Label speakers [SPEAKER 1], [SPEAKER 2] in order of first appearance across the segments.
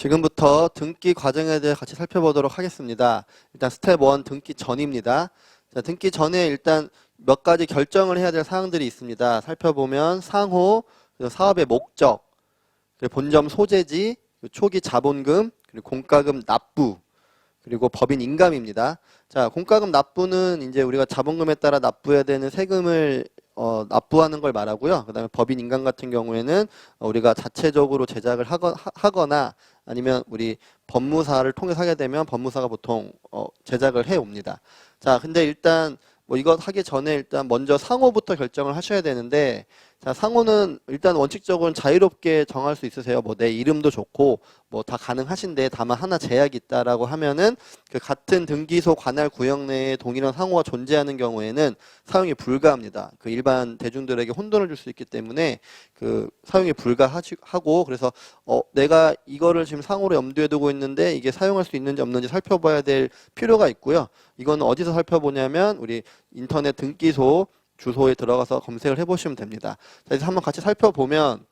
[SPEAKER 1] 지금부터 등기 과정에 대해 같이 살펴보도록 하겠습니다. 일단 스텝 1 등기 전입니다. 자, 등기 전에 일단 몇 가지 결정을 해야 될 사항들이 있습니다. 살펴보면 상호, 그리고 사업의 목적, 그리고 본점 소재지, 그리고 초기 자본금, 그리고 공과금 납부, 그리고 법인 인감입니다. 자, 공과금 납부는 이제 우리가 자본금에 따라 납부해야 되는 세금을 납부하는 걸 말하고요. 그 다음에 법인 인감 같은 경우에는 우리가 자체적으로 제작을 하거나 아니면 우리 법무사를 통해서 하게 되면 법무사가 보통 제작을 해 옵니다. 자, 근데 일단 뭐 이거 하기 전에 일단 먼저 상호부터 결정을 하셔야 되는데, 자, 상호는 일단 원칙적으로는 자유롭게 정할 수 있으세요. 뭐 내 이름도 좋고 뭐 다 가능하신데, 다만 하나 제약이 있다라고 하면은 그 같은 등기소 관할 구역 내에 동일한 상호가 존재하는 경우에는 사용이 불가합니다. 그 일반 대중들에게 혼돈을 줄 수 있기 때문에 그 사용이 불가하고, 그래서 내가 이거를 지금 상호로 염두에 두고 있는데 이게 사용할 수 있는지 없는지 살펴봐야 될 필요가 있고요. 이거는 어디서 살펴보냐면 우리 인터넷 등기소 주소에 들어가서 검색을 해보시면 됩니다. 자, 그래서 한번 같이 살펴보면,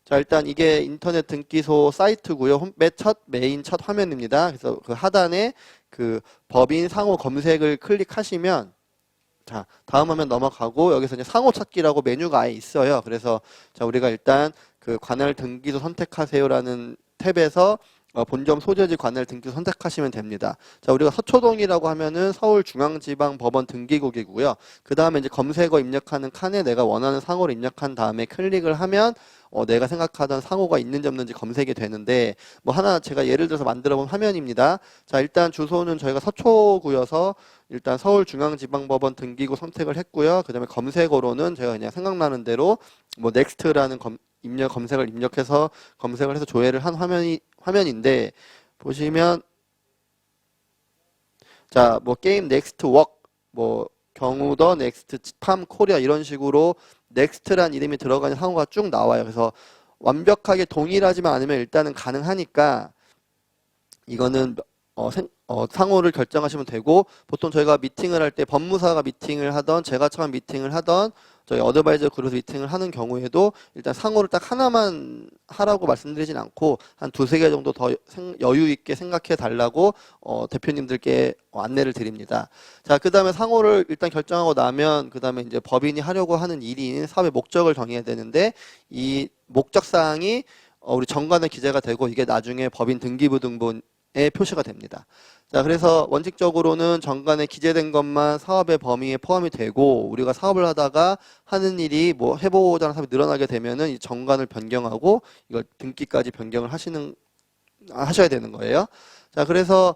[SPEAKER 1] 자, 일단 이게 인터넷 등기소 사이트고요. 메인 첫 화면입니다. 그래서 그 하단에 그 법인 상호 검색을 클릭하시면, 자, 다음 화면 넘어가고 여기서 이제 상호 찾기라고 메뉴가 아예 있어요. 그래서 자, 우리가 일단 그 관할 등기소 선택하세요라는 탭에서 본점 소재지 관할 등기소 선택하시면 됩니다. 자, 우리가 서초동이라고 하면은 서울중앙지방법원 등기국이고요. 그 다음에 이제 검색어 입력하는 칸에 내가 원하는 상호를 입력한 다음에 클릭을 하면 내가 생각하던 상호가 있는지 없는지 검색이 되는데, 뭐 하나 제가 예를 들어서 만들어 본 화면입니다. 자, 일단 주소는 저희가 서초구여서 일단 서울중앙지방법원 등기구 선택을 했고요. 그 다음에 검색어로는 제가 그냥 생각나는 대로 뭐 넥스트라는 검색을 입력해서 검색을 해서 조회를 한 화면인데, 보시면 자, 뭐 게임 넥스트 웍, 뭐 경우더 넥스트 팜 코리아 이런 식으로 넥스트란 이름이 들어가는 상호가 쭉 나와요. 그래서 완벽하게 동일하지만 않으면 일단은 가능하니까 이거는 상호를 결정하시면 되고, 보통 저희가 미팅을 할 때 법무사가 미팅을 하던 제가 처음 미팅을 하던 저희 어드바이저 그룹에서 미팅을 하는 경우에도 일단 상호를 딱 하나만 하라고 말씀드리진 않고 한 두세 개 정도 더 여유 있게 생각해 달라고 대표님들께 안내를 드립니다. 자, 그 다음에 상호를 일단 결정하고 나면 그 다음에 이제 법인이 하려고 하는 일인 사업의 목적을 정해야 되는데, 이 목적 사항이 우리 정관에 기재가 되고 이게 나중에 법인 등기부 등본에 표시가 됩니다. 자, 그래서 원칙적으로는 정관에 기재된 것만 사업의 범위에 포함이 되고, 우리가 사업을 하다가 하는 일이 뭐 해보고자 하는 사업이 늘어나게 되면은 이 정관을 변경하고 이걸 등기까지 변경을 하셔야 되는 거예요. 자, 그래서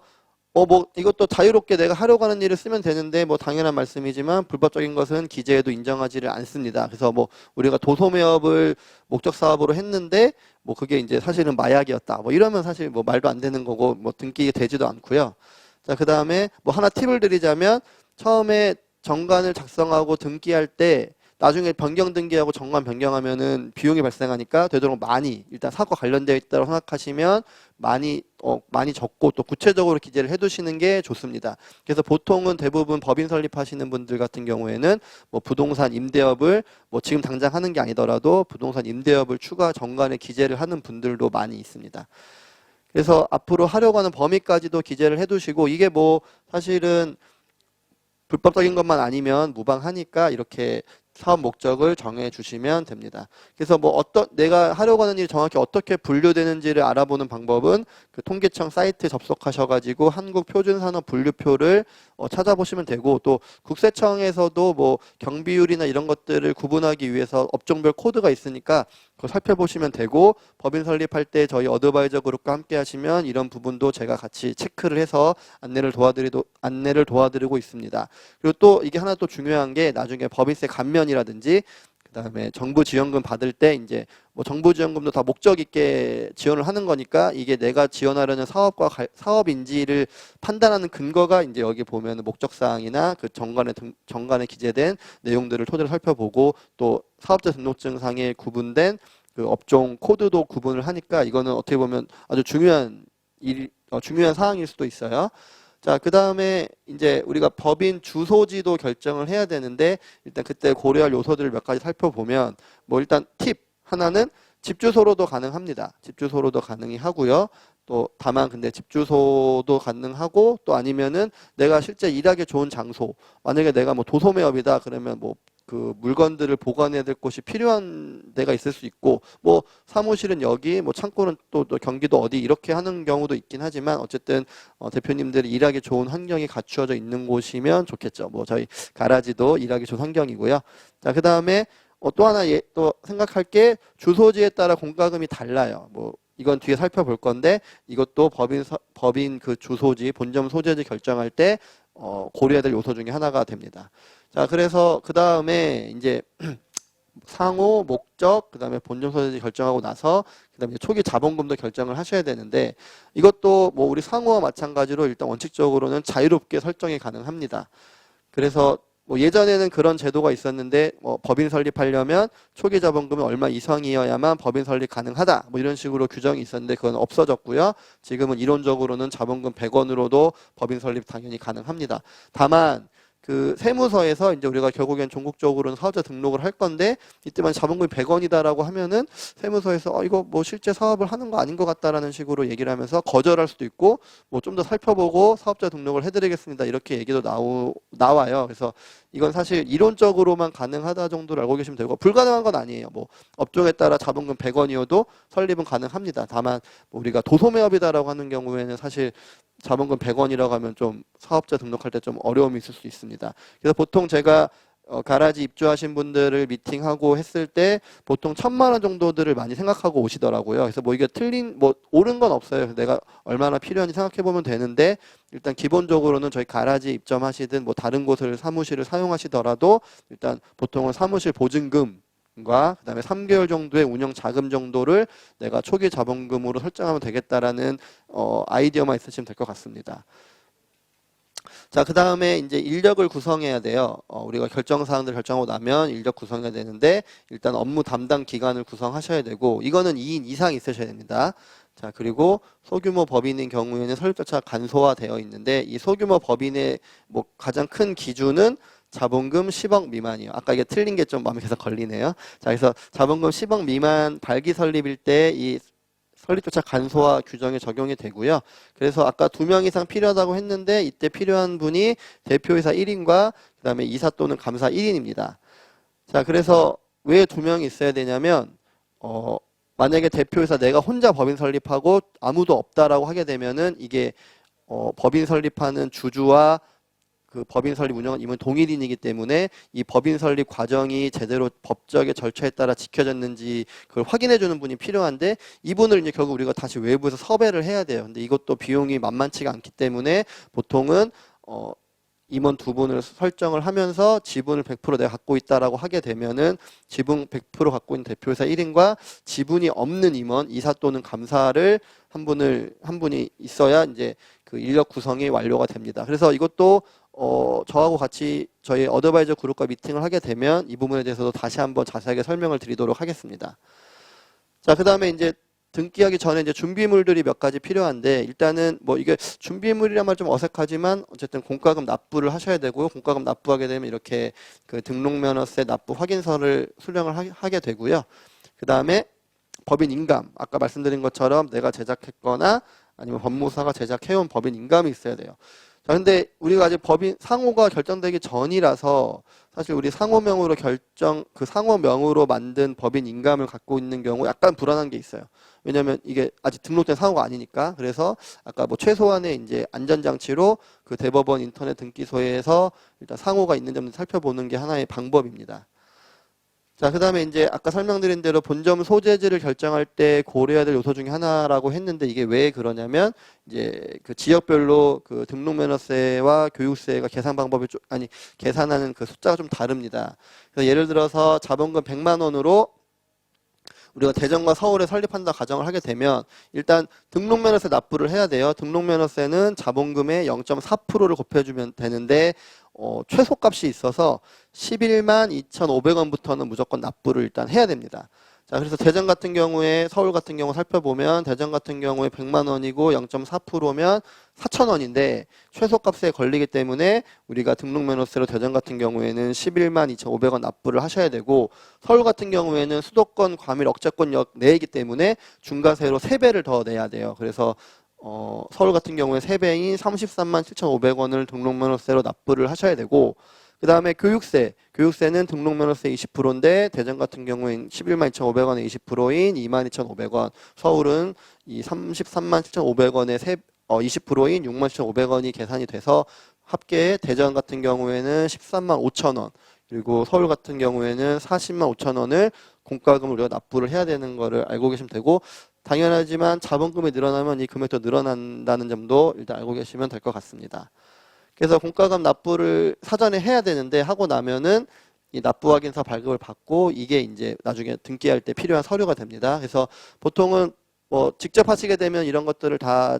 [SPEAKER 1] 뭐 이것도 자유롭게 내가 하려고 하는 일을 쓰면 되는데 뭐 당연한 말씀이지만 불법적인 것은 기재에도 인정하지를 않습니다. 그래서 뭐 우리가 도소매업을 목적 사업으로 했는데 뭐 그게 이제 사실은 마약이었다, 뭐 이러면 사실 뭐 말도 안 되는 거고 뭐 등기 되지도 않고요. 자, 그 다음에 뭐 하나 팁을 드리자면, 처음에 정관을 작성하고 등기할 때 나중에 변경 등기하고 정관 변경하면은 비용이 발생하니까 되도록 많이, 일단 사업과 관련되어 있다고 생각하시면 많이 적고 또 구체적으로 기재를 해두시는 게 좋습니다. 그래서 보통은 대부분 법인 설립하시는 분들 같은 경우에는 뭐 부동산 임대업을 뭐 지금 당장 하는 게 아니더라도 부동산 임대업을 추가 정관에 기재를 하는 분들도 많이 있습니다. 그래서 앞으로 하려고 하는 범위까지도 기재를 해두시고, 이게 뭐 사실은 불법적인 것만 아니면 무방하니까 이렇게 사업 목적을 정해 주시면 됩니다. 그래서 뭐 내가 하려고 하는 일이 정확히 어떻게 분류되는지를 알아보는 방법은 그 통계청 사이트에 접속하셔가지고 한국표준산업 분류표를 찾아보시면 되고, 또 국세청에서도 뭐 경비율이나 이런 것들을 구분하기 위해서 업종별 코드가 있으니까 그거 살펴보시면 되고, 법인 설립할 때 저희 어드바이저 그룹과 함께 하시면 이런 부분도 제가 같이 체크를 해서 안내를 도와드리고 있습니다. 그리고 또 이게 하나 또 중요한 게, 나중에 법인세 감면이라든지 그다음에 정부 지원금 받을 때 이제 뭐 정부 지원금도 다 목적 있게 지원을 하는 거니까 이게 내가 지원하려는 사업과 사업인지를 판단하는 근거가 이제 여기 보면 목적 사항이나 그 정관에 기재된 내용들을 토대로 살펴보고, 또 사업자 등록증상에 구분된 그 업종 코드도 구분을 하니까 이거는 어떻게 보면 아주 중요한 사항일 수도 있어요. 자, 그 다음에 이제 우리가 법인 주소지도 결정을 해야 되는데, 일단 그때 고려할 요소들을 몇 가지 살펴보면, 뭐 일단 팁 하나는 집 주소로도 가능합니다. 집 주소로도 가능히 하고요. 또 다만 근데 집 주소도 가능하고 또 아니면은 내가 실제 일하기 좋은 장소 만약에 내가 뭐 도소매업이다 그러면 뭐 그 물건들을 보관해야 될 곳이 필요한 데가 있을 수 있고 뭐 사무실은 여기 뭐 창고는 또 경기도 어디 이렇게 하는 경우도 있긴 하지만 어쨌든 대표님들이 일하기 좋은 환경이 갖추어져 있는 곳이면 좋겠죠. 뭐 저희 가라지도 일하기 좋은 환경이고요. 자, 그다음에 또 하나 또 생각할 게 주소지에 따라 공과금이 달라요. 뭐 이건 뒤에 살펴볼 건데 이것도 법인 그 주소지, 본점 소재지 결정할 때 고려해야 될 요소 중에 하나가 됩니다. 자, 그래서 그 다음에 이제 상호, 목적, 그 다음에 본점 소재지 결정하고 나서 그 다음에 초기 자본금도 결정을 하셔야 되는데 이것도 뭐 우리 상호와 마찬가지로 일단 원칙적으로는 자유롭게 설정이 가능합니다. 그래서 뭐 예전에는 그런 제도가 있었는데 법인 설립하려면 초기 자본금은 얼마 이상이어야만 법인 설립 가능하다 뭐 이런 식으로 규정이 있었는데 그건 없어졌고요. 지금은 이론적으로는 자본금 100원으로도 법인 설립 당연히 가능합니다. 다만 그 세무서에서 이제 우리가 결국엔 종국적으로는 사업자 등록을 할 건데 이때만 자본금이 100원이다라고 하면은 세무서에서 이거 뭐 실제 사업을 하는 거 아닌 것 같다라는 식으로 얘기를 하면서 거절할 수도 있고 뭐 좀 더 살펴보고 사업자 등록을 해드리겠습니다 이렇게 얘기도 나와요. 그래서 이건 사실 이론적으로만 가능하다 정도로 알고 계시면 되고 불가능한 건 아니에요. 뭐 업종에 따라 자본금 100원이어도 설립은 가능합니다. 다만 뭐 우리가 도소매업이다라고 하는 경우에는 사실 자본금 100원이라고 하면 좀 사업자 등록할 때 좀 어려움이 있을 수 있습니다. 그래서 보통 제가 가라지 입주하신 분들을 미팅하고 했을 때 보통 1,000만 원 정도들을 많이 생각하고 오시더라고요. 그래서 뭐 이게 뭐 옳은 건 없어요. 내가 얼마나 필요한지 생각해 보면 되는데 일단 기본적으로는 저희 가라지 입점하시든 뭐 다른 곳을 사무실을 사용하시더라도 일단 보통은 사무실 보증금 과 그다음에 3개월 정도의 운영 자금 정도를 내가 초기 자본금으로 설정하면 되겠다라는 아이디어만 있으시면 될 것 같습니다. 자, 그 다음에 이제 인력을 구성해야 돼요. 우리가 결정사항들 결정하고 나면 인력 구성해야 되는데 일단 업무 담당 기관을 구성하셔야 되고 이거는 2인 이상 있으셔야 됩니다. 자, 그리고 소규모 법인인 경우에는 설립 절차가 간소화되어 있는데 이 소규모 법인의 뭐 가장 큰 기준은 자본금 10억 미만이요. 아까 이게 틀린 게 좀 마음에 계속 걸리네요. 자, 그래서 자본금 10억 미만 발기 설립일 때 이 설립조차 간소화 규정이 적용이 되고요. 그래서 아까 2명 이상 필요하다고 했는데 이때 필요한 분이 대표이사 1인과 그 다음에 이사 또는 감사 1인입니다. 자, 그래서 왜 2명이 있어야 되냐면 만약에 대표이사 내가 혼자 법인 설립하고 아무도 없다라고 하게 되면은 이게 법인 설립하는 주주와 그 법인 설립 운영은 이미 동일인이기 때문에 이 법인 설립 과정이 제대로 법적의 절차에 따라 지켜졌는지 그걸 확인해 주는 분이 필요한데 이분을 이제 결국 우리가 다시 외부에서 섭외를 해야 돼요. 근데 이것도 비용이 만만치가 않기 때문에 보통은 임원 2분을 설정을 하면서 지분을 100% 내가 갖고 있다라고 하게 되면은 지분 100% 갖고 있는 대표이사 1인과 지분이 없는 임원, 이사 또는 감사를 한 분이 있어야 이제 그 인력 구성이 완료가 됩니다. 그래서 이것도 저하고 같이 저희 어드바이저 그룹과 미팅을 하게 되면 이 부분에 대해서도 다시 한번 자세하게 설명을 드리도록 하겠습니다. 자, 그 다음에 이제 등기하기 전에 이제 준비물들이 몇 가지 필요한데 일단은 뭐 이게 준비물이란 말 좀 어색하지만 어쨌든 공과금 납부를 하셔야 되고요. 공과금 납부하게 되면 이렇게 그 등록면허세 납부 확인서를 수령을 하게 되고요. 그 다음에 법인 인감 아까 말씀드린 것처럼 내가 제작했거나 아니면 법무사가 제작해온 법인 인감이 있어야 돼요. 자, 근데 우리가 아직 법인 상호가 결정되기 전이라서 사실 우리 상호명으로 그 상호명으로 만든 법인 인감을 갖고 있는 경우 약간 불안한 게 있어요. 왜냐면 이게 아직 등록된 상호가 아니니까. 그래서 아까 뭐 최소한의 이제 안전장치로 그 대법원 인터넷 등기소에서 일단 상호가 있는지 없는지 살펴보는 게 하나의 방법입니다. 자, 그 다음에 이제 아까 설명드린 대로 본점 소재지를 결정할 때 고려해야 될 요소 중에 하나라고 했는데 이게 왜 그러냐면 이제 그 지역별로 그 등록면허세와 교육세가 계산 방법이 계산하는 그 숫자가 좀 다릅니다. 그래서 예를 들어서 자본금 100만 원으로 우리가 대전과 서울에 설립한다 가정을 하게 되면 일단 등록면허세 납부를 해야 돼요. 등록면허세는 자본금의 0.4%를 곱해주면 되는데 최소값이 있어서 11만 2,500원부터는 무조건 납부를 일단 해야 됩니다. 자, 그래서 대전 같은 경우에 서울 같은 경우 살펴보면 대전 같은 경우에 100만 원이고 0.4%면 4천 원인데 최소값에 걸리기 때문에 우리가 등록면허세로 대전 같은 경우에는 11만 2,500원 납부를 하셔야 되고 서울 같은 경우에는 수도권 과밀 억제권역 내이기 때문에 중과세로 3배를 더 내야 돼요. 그래서 서울 같은 경우에 3배인 33만 7,500원을 등록면허세로 납부를 하셔야 되고 그 다음에 교육세는 등록면허세 20%인데 대전 같은 경우엔 11만 2,500원에 20%인 2만 2,500원, 서울은 이 33만 7,500원에 20%인 6만 7,500원이 계산이 돼서 합계 대전 같은 경우에는 13만 5천 원, 그리고 서울 같은 경우에는 40만 5천 원을 공과금을 우리가 납부를 해야 되는 거를 알고 계시면 되고 당연하지만 자본금이 늘어나면 이 금액도 늘어난다는 점도 일단 알고 계시면 될 것 같습니다. 그래서 공과금 납부를 사전에 해야 되는데 하고 나면은 이 납부 확인서 발급을 받고 이게 이제 나중에 등기할 때 필요한 서류가 됩니다. 그래서 보통은 뭐 직접 하시게 되면 이런 것들을 다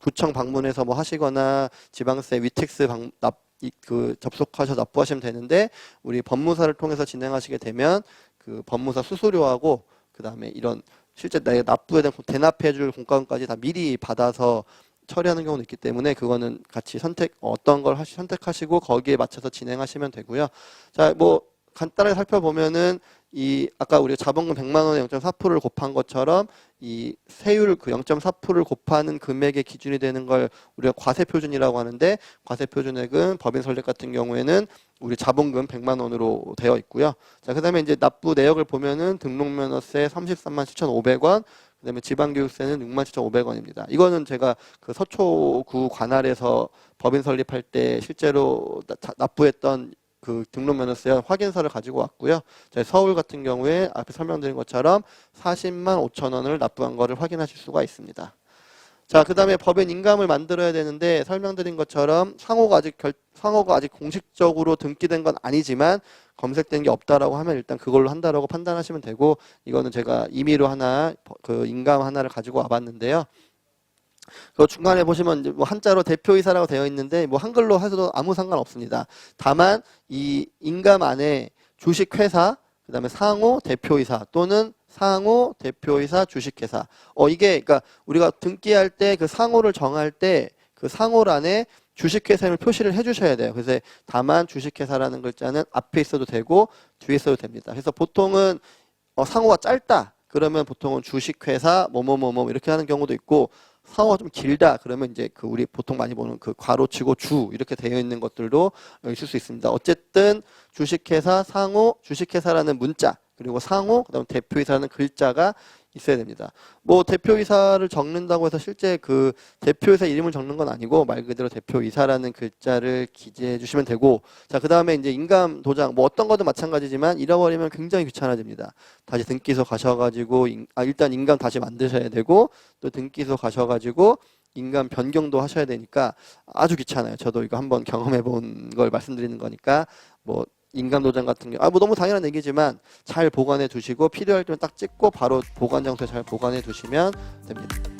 [SPEAKER 1] 구청 방문해서 뭐 하시거나 지방세 위택스 접속하셔서 납부하시면 되는데 우리 법무사를 통해서 진행하시게 되면 그 법무사 수수료하고 그 다음에 이런 실제 내가 납부에 대한 대납해줄 공과금까지 다 미리 받아서 처리하는 경우도 있기 때문에 그거는 같이 어떤 걸 선택하시고 거기에 맞춰서 진행하시면 되고요. 자, 뭐 간단하게 살펴보면은 이 아까 우리가 자본금 100만 원에 0.4%를 곱한 것처럼 이 세율 그 0.4%를 곱하는 금액의 기준이 되는 걸 우리가 과세표준이라고 하는데 과세표준액은 법인 설립 같은 경우에는 우리 자본금 100만 원으로 되어 있고요. 자, 그다음에 이제 납부 내역을 보면은 등록면허세 33만 7,500원, 그다음에 지방교육세는 6만 7,500원입니다. 이거는 제가 그 서초구 관할에서 법인 설립할 때 실제로 납부했던 그 등록면허세 확인서를 가지고 왔고요. 서울 같은 경우에 앞에 설명드린 것처럼 40만 5천 원을 납부한 거를 확인하실 수가 있습니다. 자, 그 다음에 법인 인감을 만들어야 되는데 설명드린 것처럼 상호가 아직 공식적으로 등기된 건 아니지만 검색된 게 없다라고 하면 일단 그걸로 한다라고 판단하시면 되고 이거는 제가 임의로 그 인감 하나를 가지고 와봤는데요. 그 중간에 보시면 이제 뭐 한자로 대표이사라고 되어 있는데 뭐 한글로 해서도 아무 상관없습니다. 다만 이 인감 안에 주식회사, 그 다음에 상호 대표이사 또는 상호 대표이사 주식회사. 이게 그러니까 우리가 등기할 때 그 상호를 정할 때 그 상호란에 주식회사를 표시를 해주셔야 돼요. 그래서 다만 주식회사라는 글자는 앞에 있어도 되고 뒤에 있어도 됩니다. 그래서 보통은 상호가 짧다 그러면 보통은 주식회사 뭐뭐뭐뭐 이렇게 하는 경우도 있고 상호가 좀 길다 그러면 이제 그 우리 보통 많이 보는 그 괄호치고 주 이렇게 되어 있는 것들도 있을 수 있습니다. 어쨌든 주식회사 상호 주식회사라는 문자 그리고 상호 그다음 대표이사라는 글자가 있어야 됩니다. 뭐 대표이사를 적는다고 해서 실제 그 대표이사 이름을 적는 건 아니고 말 그대로 대표이사라는 글자를 기재해 주시면 되고 자 그다음에 이제 인감 도장 뭐 어떤 것도 마찬가지지만 잃어버리면 굉장히 귀찮아집니다. 다시 등기소 가셔가지고 일단 인감 다시 만드셔야 되고 또 등기소 가셔가지고 인감 변경도 하셔야 되니까 아주 귀찮아요. 저도 이거 한번 경험해 본 걸 말씀드리는 거니까 뭐 인감 도장 같은 경우 뭐 너무 당연한 얘기지만 잘 보관해 두시고 필요할 때는 딱 찍고 바로 보관 장소에 잘 보관해 두시면 됩니다.